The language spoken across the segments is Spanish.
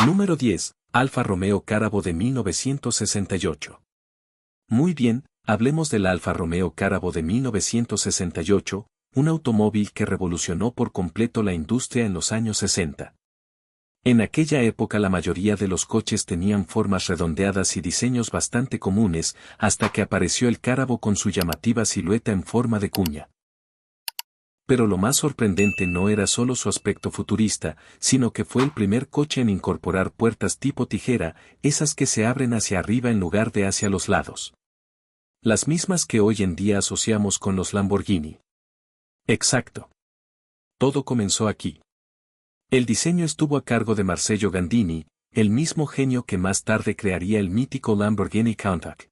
Número 10. Alfa Romeo Carabo de 1968. Muy bien, hablemos del Alfa Romeo Carabo de 1968, un automóvil que revolucionó por completo la industria en los años 60. En aquella época la mayoría de los coches tenían formas redondeadas y diseños bastante comunes, hasta que apareció el Carabo con su llamativa silueta en forma de cuña. Pero lo más sorprendente no era solo su aspecto futurista, sino que fue el primer coche en incorporar puertas tipo tijera, esas que se abren hacia arriba en lugar de hacia los lados. Las mismas que hoy en día asociamos con los Lamborghini. Exacto. Todo comenzó aquí. El diseño estuvo a cargo de Marcello Gandini, el mismo genio que más tarde crearía el mítico Lamborghini Countach.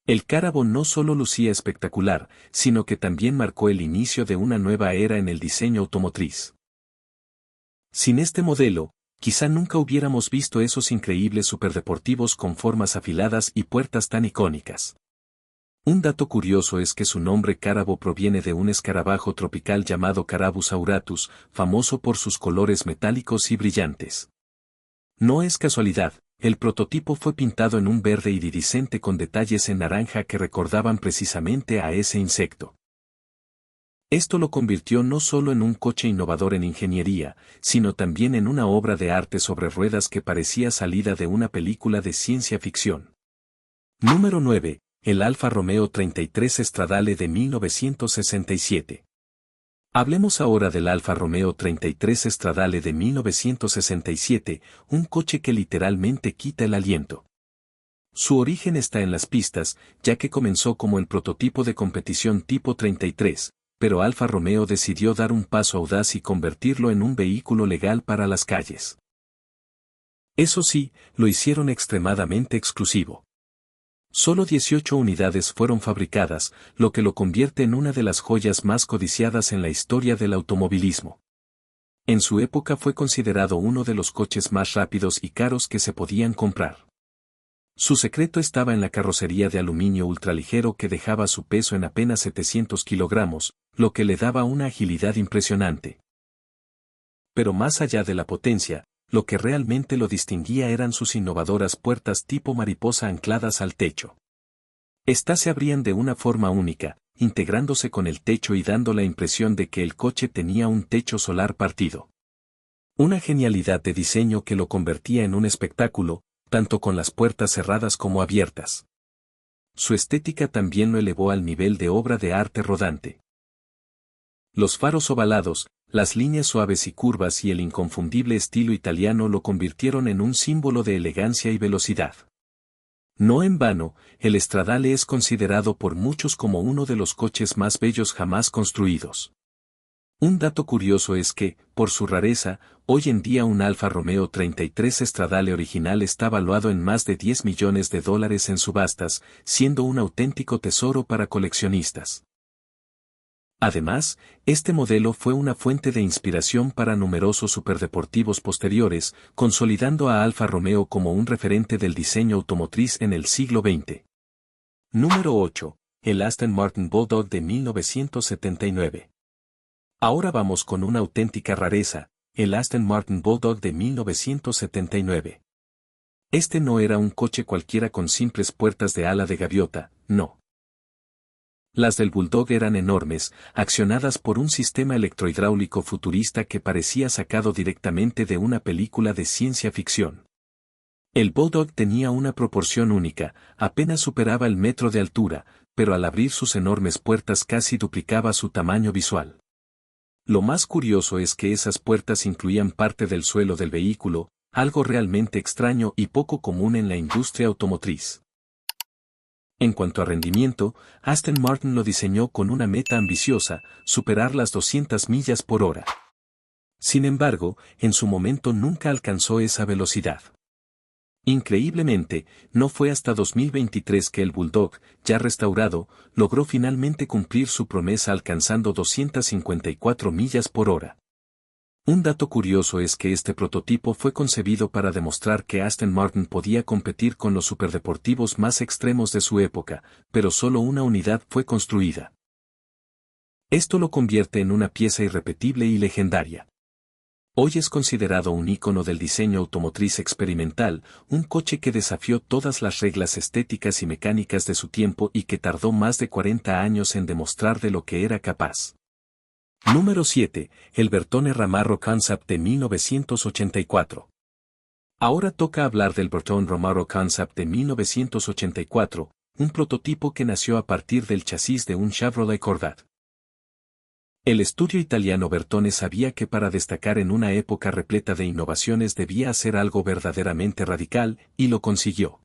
El Carabo no solo lucía espectacular, sino que también marcó el inicio de una nueva era en el diseño automotriz. Sin este modelo, quizá nunca hubiéramos visto esos increíbles superdeportivos con formas afiladas y puertas tan icónicas. Un dato curioso es que su nombre Carabo proviene de un escarabajo tropical llamado Carabus auratus, famoso por sus colores metálicos y brillantes. No es casualidad, el prototipo fue pintado en un verde iridiscente con detalles en naranja que recordaban precisamente a ese insecto. Esto lo convirtió no solo en un coche innovador en ingeniería, sino también en una obra de arte sobre ruedas que parecía salida de una película de ciencia ficción. Número 9. El Alfa Romeo 33 Stradale de 1967. Hablemos ahora del Alfa Romeo 33 Stradale de 1967, un coche que literalmente quita el aliento. Su origen está en las pistas, ya que comenzó como el prototipo de competición tipo 33, pero Alfa Romeo decidió dar un paso audaz y convertirlo en un vehículo legal para las calles. Eso sí, lo hicieron extremadamente exclusivo. Solo 18 unidades fueron fabricadas, lo que lo convierte en una de las joyas más codiciadas en la historia del automovilismo. En su época fue considerado uno de los coches más rápidos y caros que se podían comprar. Su secreto estaba en la carrocería de aluminio ultraligero que dejaba su peso en apenas 700 kilogramos, lo que le daba una agilidad impresionante. Pero más allá de la potencia, lo que realmente lo distinguía eran sus innovadoras puertas tipo mariposa ancladas al techo. Estas se abrían de una forma única, integrándose con el techo y dando la impresión de que el coche tenía un techo solar partido. Una genialidad de diseño que lo convertía en un espectáculo, tanto con las puertas cerradas como abiertas. Su estética también lo elevó al nivel de obra de arte rodante. Los faros ovalados, las líneas suaves y curvas y el inconfundible estilo italiano lo convirtieron en un símbolo de elegancia y velocidad. No en vano, el Stradale es considerado por muchos como uno de los coches más bellos jamás construidos. Un dato curioso es que, por su rareza, hoy en día un Alfa Romeo 33 Stradale original está valuado en más de $10 millones en subastas, siendo un auténtico tesoro para coleccionistas. Además, este modelo fue una fuente de inspiración para numerosos superdeportivos posteriores, consolidando a Alfa Romeo como un referente del diseño automotriz en el siglo XX. Número 8. El Aston Martin Bulldog de 1979. Ahora vamos con una auténtica rareza, el Aston Martin Bulldog de 1979. Este no era un coche cualquiera con simples puertas de ala de gaviota, no. Las del Bulldog eran enormes, accionadas por un sistema electrohidráulico futurista que parecía sacado directamente de una película de ciencia ficción. El Bulldog tenía una proporción única, apenas superaba el metro de altura, pero al abrir sus enormes puertas casi duplicaba su tamaño visual. Lo más curioso es que esas puertas incluían parte del suelo del vehículo, algo realmente extraño y poco común en la industria automotriz. En cuanto a rendimiento, Aston Martin lo diseñó con una meta ambiciosa, superar las 200 millas por hora. Sin embargo, en su momento nunca alcanzó esa velocidad. Increíblemente, no fue hasta 2023 que el Bulldog, ya restaurado, logró finalmente cumplir su promesa alcanzando 254 millas por hora. Un dato curioso es que este prototipo fue concebido para demostrar que Aston Martin podía competir con los superdeportivos más extremos de su época, pero solo una unidad fue construida. Esto lo convierte en una pieza irrepetible y legendaria. Hoy es considerado un ícono del diseño automotriz experimental, un coche que desafió todas las reglas estéticas y mecánicas de su tiempo y que tardó más de 40 años en demostrar de lo que era capaz. Número 7. El Bertone Ramarro Concept de 1984. Ahora toca hablar del Bertone Ramarro Concept de 1984, un prototipo que nació a partir del chasis de un Chevrolet Corvette. El estudio italiano Bertone sabía que para destacar en una época repleta de innovaciones debía hacer algo verdaderamente radical, y lo consiguió.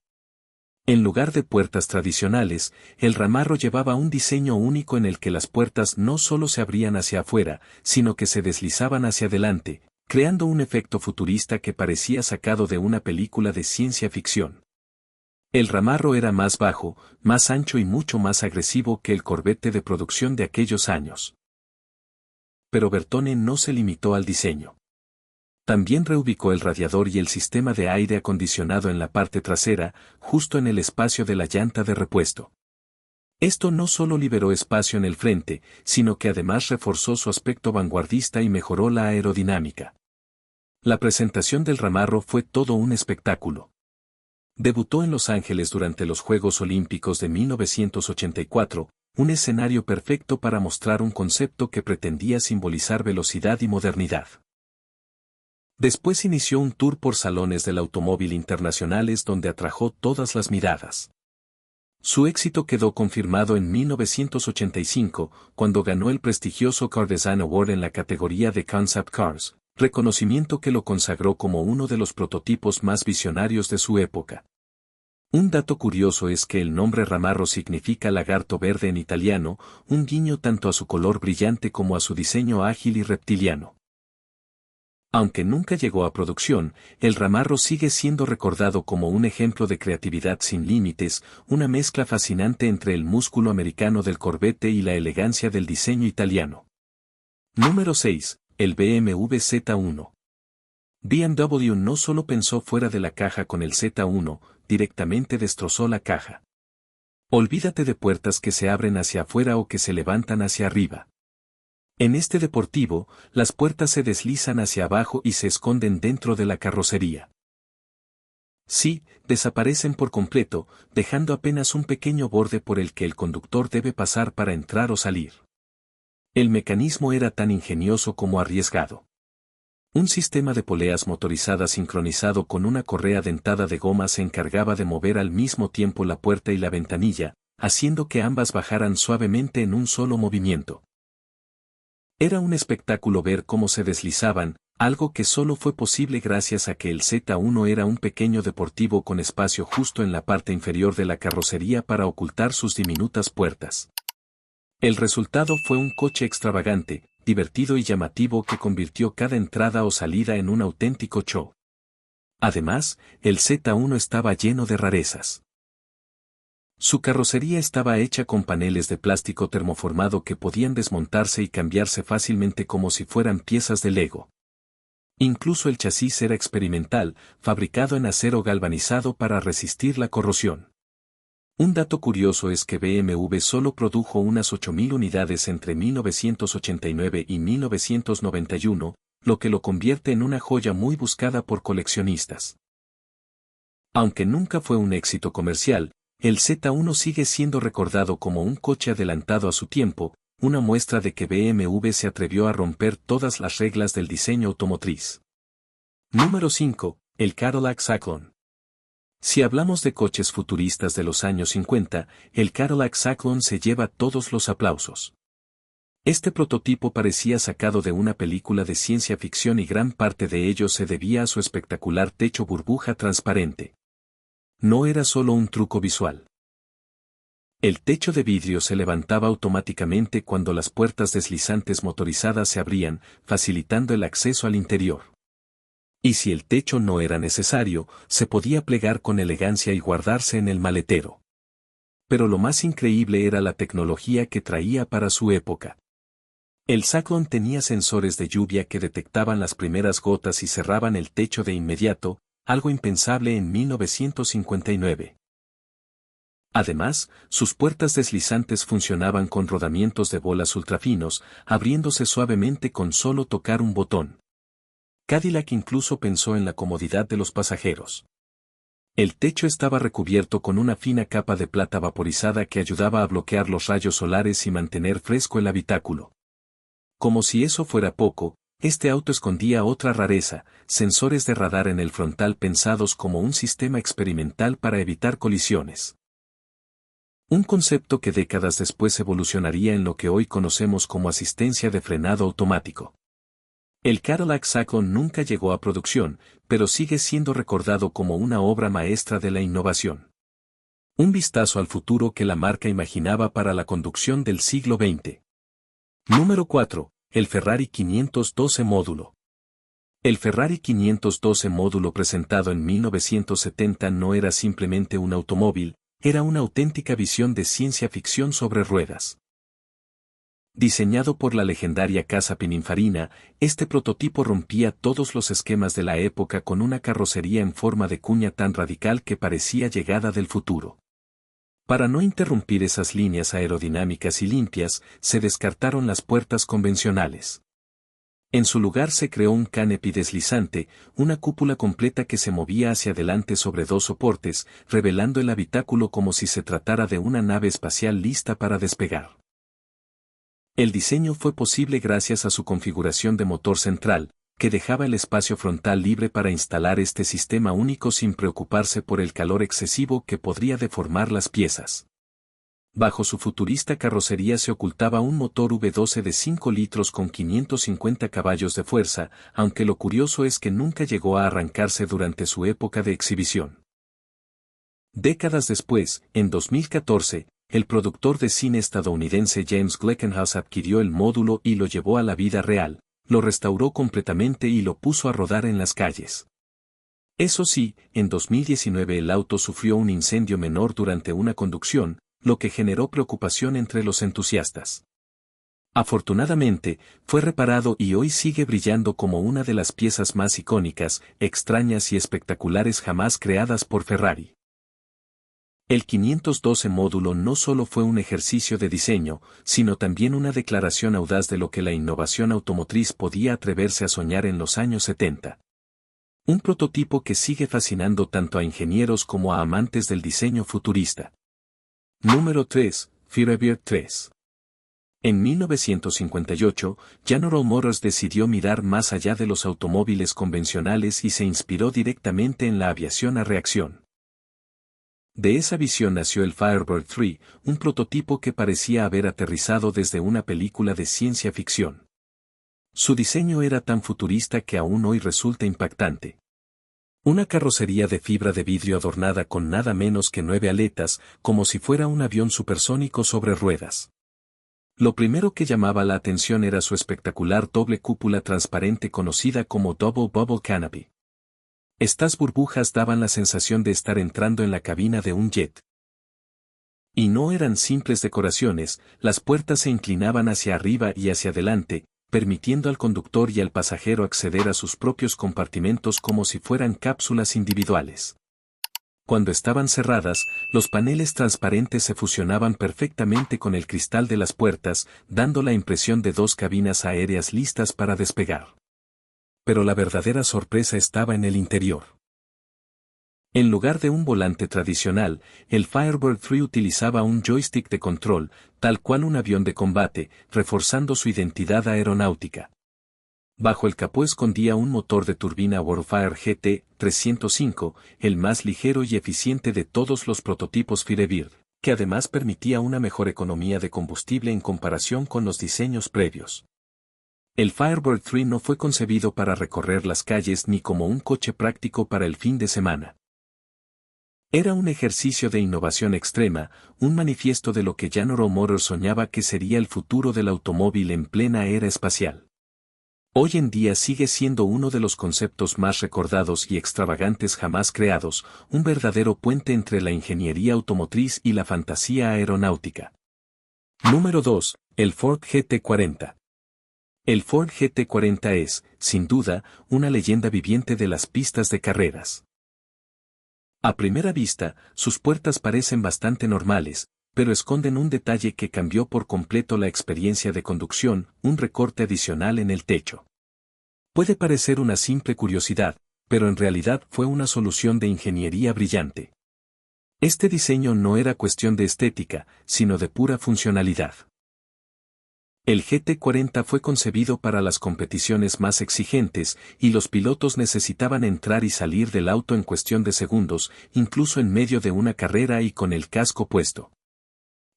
En lugar de puertas tradicionales, el Ramarro llevaba un diseño único en el que las puertas no solo se abrían hacia afuera, sino que se deslizaban hacia adelante, creando un efecto futurista que parecía sacado de una película de ciencia ficción. El Ramarro era más bajo, más ancho y mucho más agresivo que el Corvette de producción de aquellos años. Pero Bertone no se limitó al diseño. También reubicó el radiador y el sistema de aire acondicionado en la parte trasera, justo en el espacio de la llanta de repuesto. Esto no solo liberó espacio en el frente, sino que además reforzó su aspecto vanguardista y mejoró la aerodinámica. La presentación del Ramarro fue todo un espectáculo. Debutó en Los Ángeles durante los Juegos Olímpicos de 1984, un escenario perfecto para mostrar un concepto que pretendía simbolizar velocidad y modernidad. Después inició un tour por salones del automóvil internacionales donde atrajo todas las miradas. Su éxito quedó confirmado en 1985, cuando ganó el prestigioso Car Design Award en la categoría de Concept Cars, reconocimiento que lo consagró como uno de los prototipos más visionarios de su época. Un dato curioso es que el nombre Ramarro significa lagarto verde en italiano, un guiño tanto a su color brillante como a su diseño ágil y reptiliano. Aunque nunca llegó a producción, el Ramarro sigue siendo recordado como un ejemplo de creatividad sin límites, una mezcla fascinante entre el músculo americano del Corvette y la elegancia del diseño italiano. Número 6. El BMW Z1. BMW no solo pensó fuera de la caja con el Z1, directamente destrozó la caja. Olvídate de puertas que se abren hacia afuera o que se levantan hacia arriba. En este deportivo, las puertas se deslizan hacia abajo y se esconden dentro de la carrocería. Sí, desaparecen por completo, dejando apenas un pequeño borde por el que el conductor debe pasar para entrar o salir. El mecanismo era tan ingenioso como arriesgado. Un sistema de poleas motorizadas sincronizado con una correa dentada de goma se encargaba de mover al mismo tiempo la puerta y la ventanilla, haciendo que ambas bajaran suavemente en un solo movimiento. Era un espectáculo ver cómo se deslizaban, algo que solo fue posible gracias a que el Z1 era un pequeño deportivo con espacio justo en la parte inferior de la carrocería para ocultar sus diminutas puertas. El resultado fue un coche extravagante, divertido y llamativo que convirtió cada entrada o salida en un auténtico show. Además, el Z1 estaba lleno de rarezas. Su carrocería estaba hecha con paneles de plástico termoformado que podían desmontarse y cambiarse fácilmente como si fueran piezas de Lego. Incluso el chasis era experimental, fabricado en acero galvanizado para resistir la corrosión. Un dato curioso es que BMW solo produjo unas 8.000 unidades entre 1989 y 1991, lo que lo convierte en una joya muy buscada por coleccionistas. Aunque nunca fue un éxito comercial, el Z1 sigue siendo recordado como un coche adelantado a su tiempo, una muestra de que BMW se atrevió a romper todas las reglas del diseño automotriz. Número 5. El Cadillac Cyclone. Si hablamos de coches futuristas de los años 50, el Cadillac Cyclone se lleva todos los aplausos. Este prototipo parecía sacado de una película de ciencia ficción y gran parte de ello se debía a su espectacular techo burbuja transparente. No era solo un truco visual. El techo de vidrio se levantaba automáticamente cuando las puertas deslizantes motorizadas se abrían, facilitando el acceso al interior. Y si el techo no era necesario, se podía plegar con elegancia y guardarse en el maletero. Pero lo más increíble era la tecnología que traía para su época. El Cyclone tenía sensores de lluvia que detectaban las primeras gotas y cerraban el techo de inmediato, algo impensable en 1959. Además, sus puertas deslizantes funcionaban con rodamientos de bolas ultrafinos, abriéndose suavemente con solo tocar un botón. Cadillac incluso pensó en la comodidad de los pasajeros. El techo estaba recubierto con una fina capa de plata vaporizada que ayudaba a bloquear los rayos solares y mantener fresco el habitáculo. Como si eso fuera poco, este auto escondía otra rareza, sensores de radar en el frontal pensados como un sistema experimental para evitar colisiones. Un concepto que décadas después evolucionaría en lo que hoy conocemos como asistencia de frenado automático. El Cadillac Cyclone nunca llegó a producción, pero sigue siendo recordado como una obra maestra de la innovación. Un vistazo al futuro que la marca imaginaba para la conducción del siglo XX. Número 4. El Ferrari 512 módulo. El Ferrari 512 módulo presentado en 1970 no era simplemente un automóvil, era una auténtica visión de ciencia ficción sobre ruedas. Diseñado por la legendaria casa Pininfarina, este prototipo rompía todos los esquemas de la época con una carrocería en forma de cuña tan radical que parecía llegada del futuro. Para no interrumpir esas líneas aerodinámicas y limpias, se descartaron las puertas convencionales. En su lugar se creó un canopy deslizante, una cúpula completa que se movía hacia adelante sobre dos soportes, revelando el habitáculo como si se tratara de una nave espacial lista para despegar. El diseño fue posible gracias a su configuración de motor central, que dejaba el espacio frontal libre para instalar este sistema único sin preocuparse por el calor excesivo que podría deformar las piezas. Bajo su futurista carrocería se ocultaba un motor V12 de 5 litros con 550 caballos de fuerza, aunque lo curioso es que nunca llegó a arrancarse durante su época de exhibición. Décadas después, en 2014, el productor de cine estadounidense James Glickenhaus adquirió el módulo y lo llevó a la vida real, lo restauró completamente y lo puso a rodar en las calles. Eso sí, en 2019 el auto sufrió un incendio menor durante una conducción, lo que generó preocupación entre los entusiastas. Afortunadamente, fue reparado y hoy sigue brillando como una de las piezas más icónicas, extrañas y espectaculares jamás creadas por Ferrari. El 512 módulo no solo fue un ejercicio de diseño, sino también una declaración audaz de lo que la innovación automotriz podía atreverse a soñar en los años 70. Un prototipo que sigue fascinando tanto a ingenieros como a amantes del diseño futurista. Número 3. Firebird 3. En 1958, General Motors decidió mirar más allá de los automóviles convencionales y se inspiró directamente en la aviación a reacción. De esa visión nació el Firebird 3, un prototipo que parecía haber aterrizado desde una película de ciencia ficción. Su diseño era tan futurista que aún hoy resulta impactante. Una carrocería de fibra de vidrio adornada con nada menos que 9 aletas, como si fuera un avión supersónico sobre ruedas. Lo primero que llamaba la atención era su espectacular doble cúpula transparente conocida como Double Bubble Canopy. Estas burbujas daban la sensación de estar entrando en la cabina de un jet. Y no eran simples decoraciones, las puertas se inclinaban hacia arriba y hacia adelante, permitiendo al conductor y al pasajero acceder a sus propios compartimentos como si fueran cápsulas individuales. Cuando estaban cerradas, los paneles transparentes se fusionaban perfectamente con el cristal de las puertas, dando la impresión de dos cabinas aéreas listas para despegar. Pero la verdadera sorpresa estaba en el interior. En lugar de un volante tradicional, el Firebird 3 utilizaba un joystick de control, tal cual un avión de combate, reforzando su identidad aeronáutica. Bajo el capó escondía un motor de turbina Warfare GT 305, el más ligero y eficiente de todos los prototipos Firebird, que además permitía una mejor economía de combustible en comparación con los diseños previos. El Firebird 3 no fue concebido para recorrer las calles ni como un coche práctico para el fin de semana. Era un ejercicio de innovación extrema, un manifiesto de lo que General Motors soñaba que sería el futuro del automóvil en plena era espacial. Hoy en día sigue siendo uno de los conceptos más recordados y extravagantes jamás creados, un verdadero puente entre la ingeniería automotriz y la fantasía aeronáutica. Número 2. El Ford GT40. El Ford GT40 es, sin duda, una leyenda viviente de las pistas de carreras. A primera vista, sus puertas parecen bastante normales, pero esconden un detalle que cambió por completo la experiencia de conducción, un recorte adicional en el techo. Puede parecer una simple curiosidad, pero en realidad fue una solución de ingeniería brillante. Este diseño no era cuestión de estética, sino de pura funcionalidad. El GT40 fue concebido para las competiciones más exigentes, y los pilotos necesitaban entrar y salir del auto en cuestión de segundos, incluso en medio de una carrera y con el casco puesto.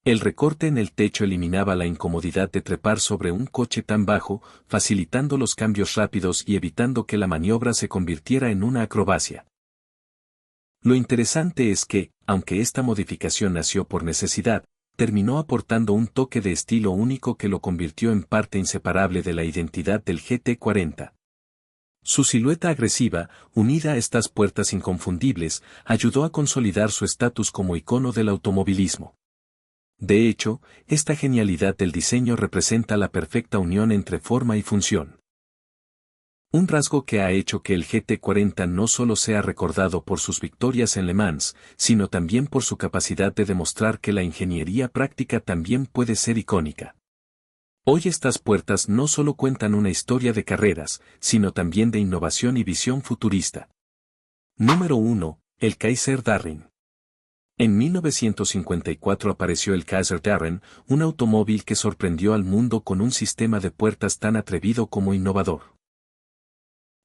El recorte en el techo eliminaba la incomodidad de trepar sobre un coche tan bajo, facilitando los cambios rápidos y evitando que la maniobra se convirtiera en una acrobacia. Lo interesante es que, aunque esta modificación nació por necesidad, terminó aportando un toque de estilo único que lo convirtió en parte inseparable de la identidad del GT40. Su silueta agresiva, unida a estas puertas inconfundibles, ayudó a consolidar su estatus como icono del automovilismo. De hecho, esta genialidad del diseño representa la perfecta unión entre forma y función. Un rasgo que ha hecho que el GT40 no solo sea recordado por sus victorias en Le Mans, sino también por su capacidad de demostrar que la ingeniería práctica también puede ser icónica. Hoy estas puertas no solo cuentan una historia de carreras, sino también de innovación y visión futurista. Número 1. El Kaiser Darrin. En 1954 apareció el Kaiser Darrin, un automóvil que sorprendió al mundo con un sistema de puertas tan atrevido como innovador.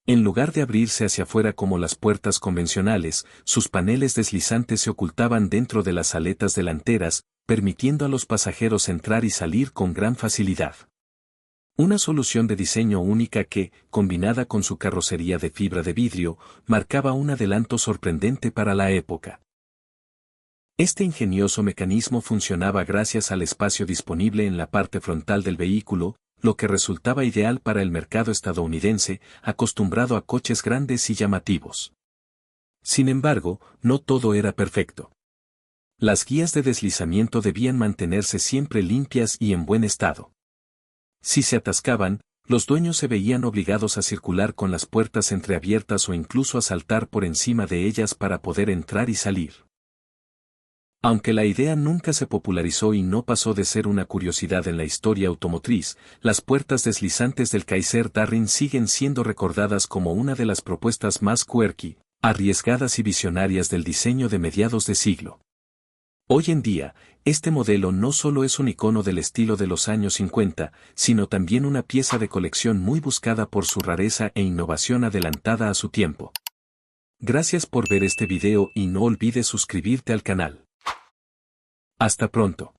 En lugar de abrirse hacia afuera como las puertas convencionales, sus paneles deslizantes se ocultaban dentro de las aletas delanteras, permitiendo a los pasajeros entrar y salir con gran facilidad. Una solución de diseño única que, combinada con su carrocería de fibra de vidrio, marcaba un adelanto sorprendente para la época. Este ingenioso mecanismo funcionaba gracias al espacio disponible en la parte frontal del vehículo, lo que resultaba ideal para el mercado estadounidense, acostumbrado a coches grandes y llamativos. Sin embargo, no todo era perfecto. Las guías de deslizamiento debían mantenerse siempre limpias y en buen estado. Si se atascaban, los dueños se veían obligados a circular con las puertas entreabiertas o incluso a saltar por encima de ellas para poder entrar y salir. Aunque la idea nunca se popularizó y no pasó de ser una curiosidad en la historia automotriz, las puertas deslizantes del Kaiser Darrin siguen siendo recordadas como una de las propuestas más quirky, arriesgadas y visionarias del diseño de mediados de siglo. Hoy en día, este modelo no solo es un icono del estilo de los años 50, sino también una pieza de colección muy buscada por su rareza e innovación adelantada a su tiempo. Gracias por ver este video y no olvides suscribirte al canal. Hasta pronto.